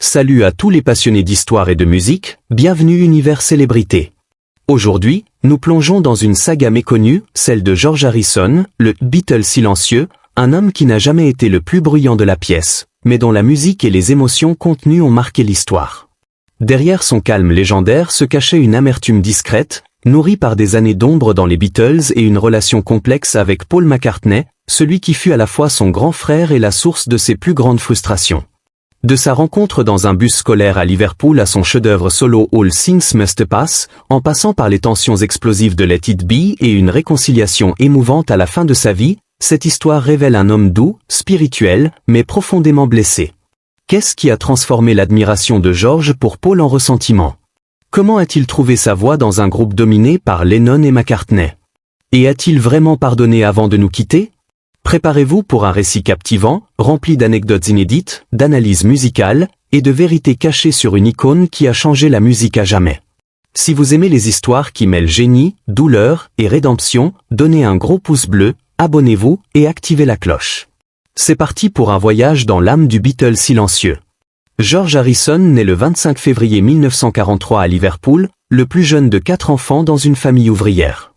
Salut à tous les passionnés d'histoire et de musique, bienvenue Univers Célébrité. Aujourd'hui, nous plongeons dans une saga méconnue, celle de George Harrison, le Beatle silencieux, un homme qui n'a jamais été le plus bruyant de la pièce, mais dont la musique et les émotions contenues ont marqué l'histoire. Derrière son calme légendaire se cachait une amertume discrète, nourrie par des années d'ombre dans les Beatles et une relation complexe avec Paul McCartney, celui qui fut à la fois son grand frère et la source de ses plus grandes frustrations. De sa rencontre dans un bus scolaire à Liverpool à son chef-d'œuvre solo All Things Must Pass, en passant par les tensions explosives de Let It Be et une réconciliation émouvante à la fin de sa vie, cette histoire révèle un homme doux, spirituel, mais profondément blessé. Qu'est-ce qui a transformé l'admiration de George pour Paul en ressentiment? Comment a-t-il trouvé sa voie dans un groupe dominé par Lennon et McCartney? Et a-t-il vraiment pardonné avant de nous quitter? Préparez-vous pour un récit captivant, rempli d'anecdotes inédites, d'analyses musicales, et de vérités cachées sur une icône qui a changé la musique à jamais. Si vous aimez les histoires qui mêlent génie, douleur et rédemption, donnez un gros pouce bleu, abonnez-vous et activez la cloche. C'est parti pour un voyage dans l'âme du Beatle silencieux. George Harrison naît le 25 février 1943 à Liverpool, le plus jeune de 4 enfants dans une famille ouvrière.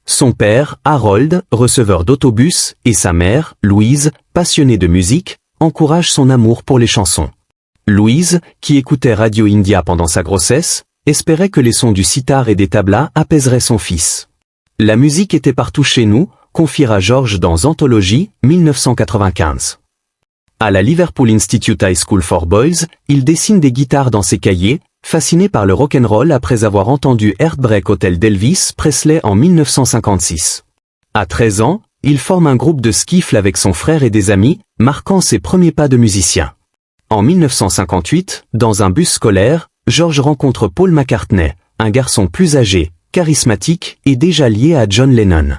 Son père, Harold, receveur d'autobus, et sa mère, Louise, passionnée de musique, encouragent son amour pour les chansons. Louise, qui écoutait Radio India pendant sa grossesse, espérait que les sons du sitar et des tablas apaiseraient son fils. La musique était partout chez nous, confiera George dans Anthologie, 1995. À la Liverpool Institute High School for Boys, il dessine des guitares dans ses cahiers, fasciné par le rock'n'roll après avoir entendu Heartbreak Hotel d'Elvis Presley en 1956. À 13 ans, il forme un groupe de skiffle avec son frère et des amis, marquant ses premiers pas de musicien. En 1958, dans un bus scolaire, George rencontre Paul McCartney, un garçon plus âgé, charismatique et déjà lié à John Lennon.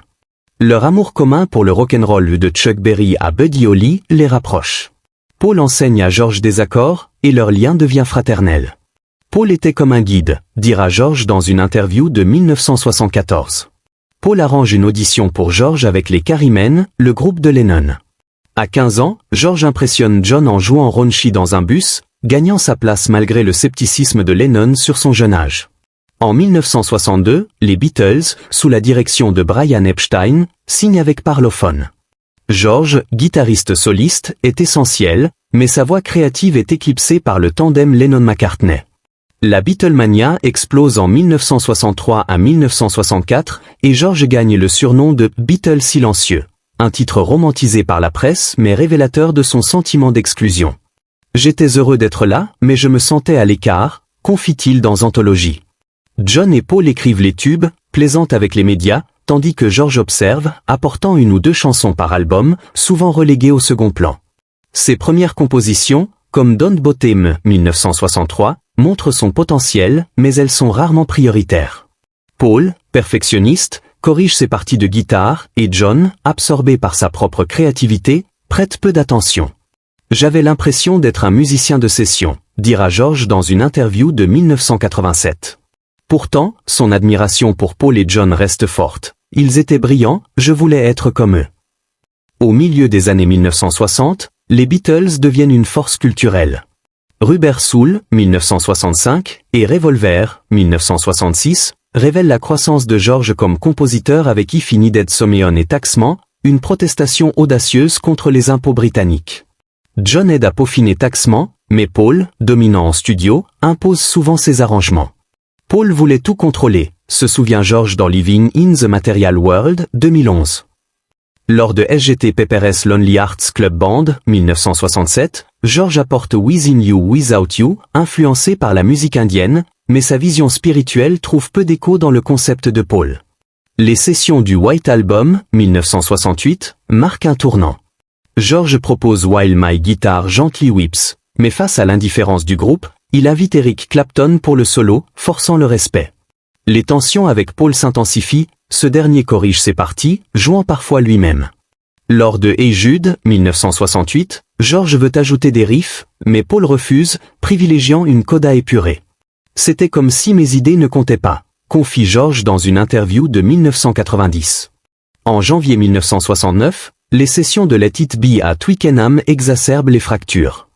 Leur amour commun pour le rock'n'roll de Chuck Berry à Buddy Holly les rapproche. Paul enseigne à George des accords, et leur lien devient fraternel. Paul était comme un guide, dira George dans une interview de 1974. Paul arrange une audition pour George avec les Quarrymen, le groupe de Lennon. À 15 ans, George impressionne John en jouant Raunchy dans un bus, gagnant sa place malgré le scepticisme de Lennon sur son jeune âge. En 1962, les Beatles, sous la direction de Brian Epstein, signent avec Parlophone. George, guitariste soliste, est essentiel, mais sa voix créative est éclipsée par le tandem Lennon-McCartney. La Beatlemania explose en 1963 à 1964 et George gagne le surnom de « Beatle silencieux », un titre romantisé par la presse mais révélateur de son sentiment d'exclusion. « J'étais heureux d'être là, mais je me sentais à l'écart », confie-t-il dans Anthologie. John et Paul écrivent les tubes, plaisantent avec les médias, tandis que George observe, apportant 1 ou 2 chansons par album, souvent reléguées au second plan. Ses premières compositions, comme Don't Bottom 1963, montrent son potentiel, mais elles sont rarement prioritaires. Paul, perfectionniste, corrige ses parties de guitare, et John, absorbé par sa propre créativité, prête peu d'attention. « J'avais l'impression d'être un musicien de session », dira George dans une interview de 1987. Pourtant, son admiration pour Paul et John reste forte. Ils étaient brillants, je voulais être comme eux. Au milieu des années 1960, les Beatles deviennent une force culturelle. Rubber Soul, 1965, et Revolver, 1966, révèlent la croissance de George comme compositeur avec If I Needed Someone et Taxman, une protestation audacieuse contre les impôts britanniques. John aide à peaufiner Taxman, mais Paul, dominant en studio, impose souvent ses arrangements. Paul voulait tout contrôler, se souvient George dans Living in the Material World, 2011. Lors de SGT Pepper's Lonely Hearts Club Band, 1967, George apporte Within You Without You, influencé par la musique indienne, mais sa vision spirituelle trouve peu d'écho dans le concept de Paul. Les sessions du White Album, 1968, marquent un tournant. George propose While My Guitar Gently Weeps, mais face à l'indifférence du groupe, il invite Eric Clapton pour le solo, forçant le respect. Les tensions avec Paul s'intensifient, ce dernier corrige ses parties, jouant parfois lui-même. Lors de Hey Jude, 1968, George veut ajouter des riffs, mais Paul refuse, privilégiant une coda épurée. C'était comme si mes idées ne comptaient pas, confie George dans une interview de 1990. En janvier 1969, les sessions de Let It Be à Twickenham exacerbent les fractures.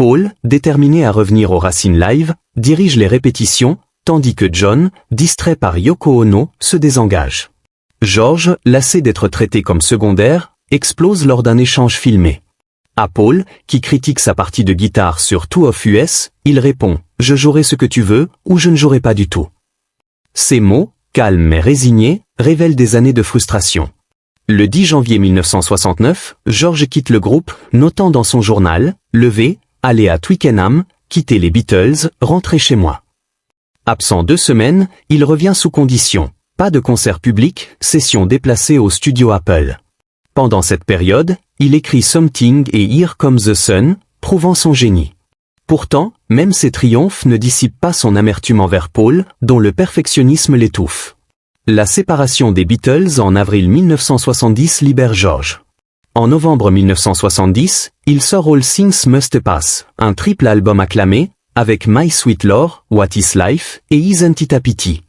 Paul, déterminé à revenir aux racines live, dirige les répétitions, tandis que John, distrait par Yoko Ono, se désengage. George, lassé d'être traité comme secondaire, explose lors d'un échange filmé. À Paul, qui critique sa partie de guitare sur Two of Us, il répond « Je jouerai ce que tu veux, ou je ne jouerai pas du tout ». Ces mots, calmes mais résignés, révèlent des années de frustration. Le 10 janvier 1969, George quitte le groupe, notant dans son journal « Lever, aller à Twickenham, quitter les Beatles, rentrer chez moi ». Absent 2 semaines, il revient sous condition. Pas de concert public, session déplacée au studio Apple. Pendant cette période, il écrit Something et Here Comes the Sun, prouvant son génie. Pourtant, même ses triomphes ne dissipent pas son amertume envers Paul, dont le perfectionnisme l'étouffe. La séparation des Beatles en avril 1970 libère George. En novembre 1970, il sort All Things Must Pass, un triple album acclamé, avec My Sweet Lord, What Is Life et Isn't It a Pity.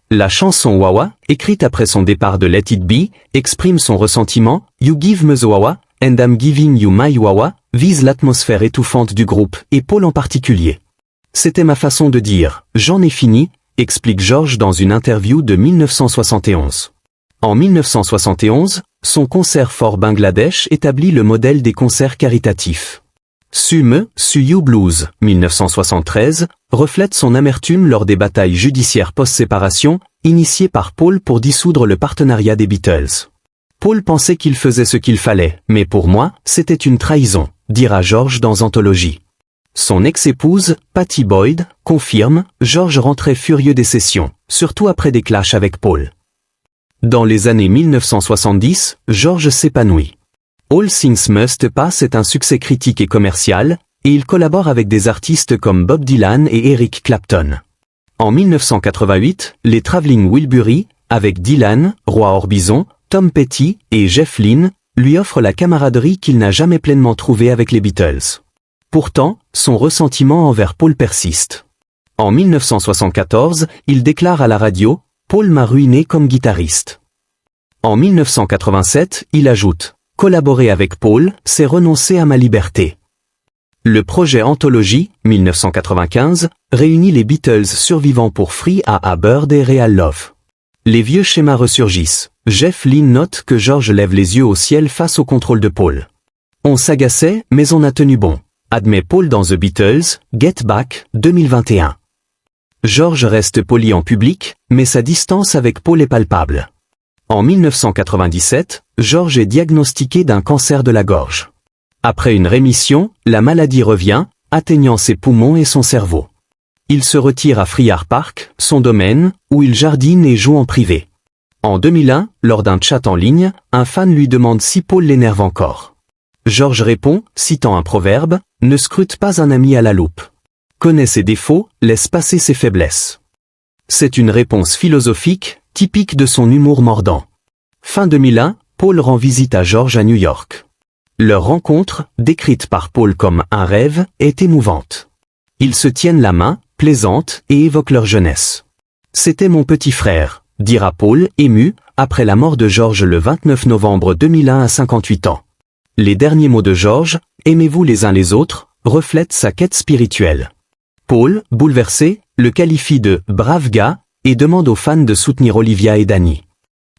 La chanson Wawa, écrite après son départ de Let It Be, exprime son ressentiment, You give me the Wawa, and I'm giving you my Wawa, vise l'atmosphère étouffante du groupe, et Paul en particulier. C'était ma façon de dire, j'en ai fini, explique George dans une interview de 1971. En 1971, son concert for Bangladesh établit le modèle des concerts caritatifs. Sume, You Blues, 1973, reflète son amertume lors des batailles judiciaires post-séparation, initiées par Paul pour dissoudre le partenariat des Beatles. Paul pensait qu'il faisait ce qu'il fallait, mais pour moi, c'était une trahison, dira George dans Anthologie. Son ex-épouse, Pattie Boyd, confirme, George rentrait furieux des sessions, surtout après des clashs avec Paul. Dans les années 1970, George s'épanouit. All Things Must Pass est un succès critique et commercial, et il collabore avec des artistes comme Bob Dylan et Eric Clapton. En 1988, les Traveling Wilburys, avec Dylan, Roy Orbison, Tom Petty et Jeff Lynne, lui offrent la camaraderie qu'il n'a jamais pleinement trouvée avec les Beatles. Pourtant, son ressentiment envers Paul persiste. En 1974, il déclare à la radio « Paul m'a ruiné comme guitariste ». En 1987, il ajoute « Collaborer avec Paul, c'est renoncer à ma liberté ». Le projet Anthologie, 1995, réunit les Beatles survivants pour Free A Bird et Real Love. Les vieux schémas ressurgissent. Jeff Lynne note que George lève les yeux au ciel face au contrôle de Paul. On s'agaçait, mais on a tenu bon, admet Paul dans The Beatles, Get Back, 2021. George reste poli en public, mais sa distance avec Paul est palpable. En 1997, George est diagnostiqué d'un cancer de la gorge. Après une rémission, la maladie revient, atteignant ses poumons et son cerveau. Il se retire à Friar Park, son domaine, où il jardine et joue en privé. En 2001, lors d'un chat en ligne, un fan lui demande si Paul l'énerve encore. George répond, citant un proverbe, « Ne scrute pas un ami à la loupe. Connais ses défauts, laisse passer ses faiblesses. » C'est une réponse philosophique, typique de son humour mordant. Fin 2001, Paul rend visite à George à New York. Leur rencontre, décrite par Paul comme un rêve, est émouvante. Ils se tiennent la main, plaisantent et évoquent leur jeunesse. « C'était mon petit frère », dira Paul, ému, après la mort de George le 29 novembre 2001 à 58 ans. Les derniers mots de George, « Aimez-vous les uns les autres », reflètent sa quête spirituelle. Paul, bouleversé, le qualifie de « brave gars » et demande aux fans de soutenir Olivia et Danny.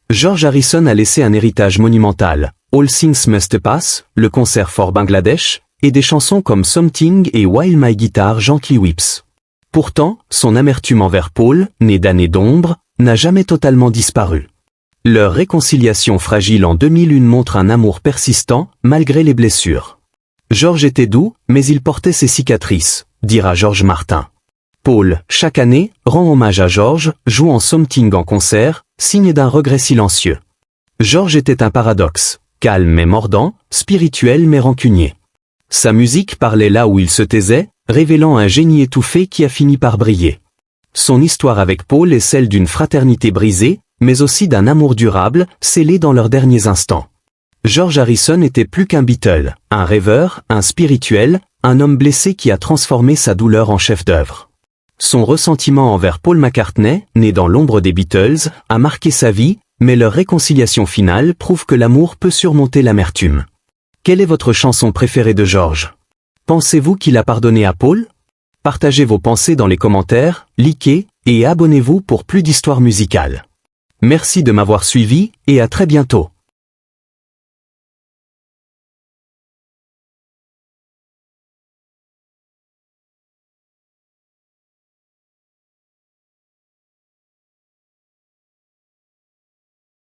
George Harrison a laissé un héritage monumental, All Things Must Pass, le concert for Bangladesh, et des chansons comme Something et While My Guitar Gently Weeps. Pourtant, son amertume envers Paul, né d'années d'ombre, n'a jamais totalement disparu. Leur réconciliation fragile en 2001 montre un amour persistant, malgré les blessures. George était doux, mais il portait ses cicatrices, dira George Martin. Paul, chaque année, rend hommage à George, jouant Something en concert, signe d'un regret silencieux. George était un paradoxe, calme mais mordant, spirituel mais rancunier. Sa musique parlait là où il se taisait, révélant un génie étouffé qui a fini par briller. Son histoire avec Paul est celle d'une fraternité brisée, mais aussi d'un amour durable, scellé dans leurs derniers instants. George Harrison était plus qu'un Beatle, un rêveur, un spirituel, un homme blessé qui a transformé sa douleur en chef-d'œuvre. Son ressentiment envers Paul McCartney, né dans l'ombre des Beatles, a marqué sa vie, mais leur réconciliation finale prouve que l'amour peut surmonter l'amertume. Quelle est votre chanson préférée de George ? Pensez-vous qu'il a pardonné à Paul? Partagez vos pensées dans les commentaires, likez, et abonnez-vous pour plus d'histoires musicales. Merci de m'avoir suivi, et à très bientôt.